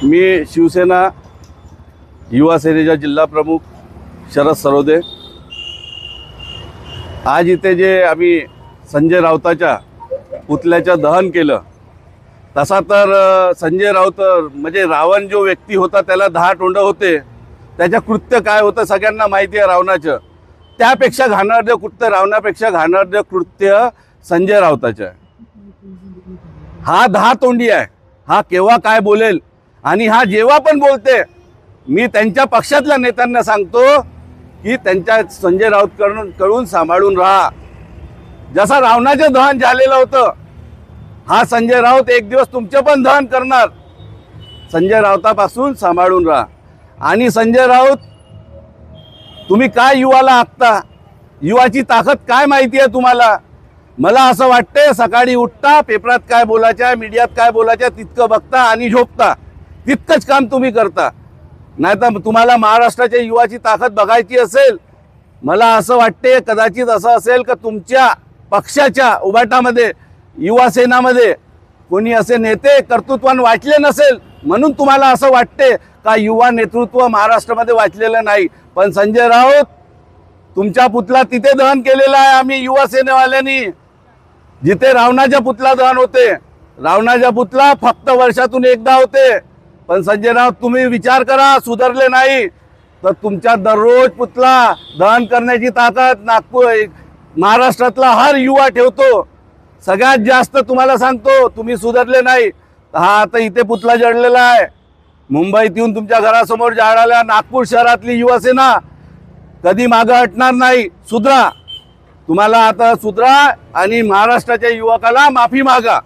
मी शिवसेना युवा सेनेचा जिल्हा प्रमुख शरद सरोदे। आज इथे जे आम्ही संजय राऊताच्या पुतळ्याचं दहन केलं, तसा तर संजय राऊत म्हणजे रावण जो व्यक्ती होता त्याला 10 तोंड होते, त्याचं कृत्य काय होतं सगळ्यांना माहिती आहे रावणाचं। त्यापेक्षा घाणेरडं कृत्य, रावणापेक्षा घाणेरडं कृत्य संजय राऊताचं आहे। हा 10 तोंडी आहे, हा केव्हा काय बोलेल आणि हा जेव्हा पण बोलते, मी त्यांच्या पक्षातल्या नेत्यांना सांगतो की त्यांच्या संजय राऊत कडून सांभाळून राहा। जसा रावणाचं दहन झालेलं होतं, हा संजय राऊत एक दिवस तुमचे पण दहन करणार। संजय राऊतापासून सांभाळून राहा। आणि संजय राऊत, तुम्ही काय युवाला आखता? युवाची ताकद काय माहिती आहे तुम्हाला? मला असं वाटते सकाळी उठता, पेपरात काय बोलायचं, मीडियात काय बोलायचं तितकं बघता आणि झोपता, तितकंच काम तुम्ही करता। नाहीतर तुम्हाला महाराष्ट्राच्या युवाची ताकद बघायची असेल, मला असं वाटते कदाचित असं असेल की तुमच्या पक्षाच्या उभाटामध्ये, युवा सेनामध्ये कोणी असे नेते कर्तृत्वान वाचले नसेल, म्हणून तुम्हाला असं वाटते का युवा नेतृत्व महाराष्ट्रामध्ये वाचलेलं नाही। पण संजय राऊत, तुमचा पुतळा तिथे दहन केलेला आहे आम्ही युवा सेनेवाल्यांनी, जिथे रावणाचा पुतळा दहन होते। रावणाचा पुतळा फक्त वर्षातून एकदा होते। पण संजय राऊत, तुम्ही विचार करा, सुधारले नाही तर तुमच्या दररोज पुतळा दहन करण्याची ताकद नागपूर महाराष्ट्रातला हर युवा ठेवतो। सगळ्यात जास्त तुम्हाला सांगतो, तुम्ही सुधारले नाही। हा आता इथे पुतळा जळलेला आहे, मुंबईत येऊन तुमच्या घरासमोर जाळाला नागपूर शहरातली युवा सेना कधी मागे हटणार नाही। सुधरा, तुम्हाला आता सुधरा आणि महाराष्ट्राच्या युवकाला माफी मागा।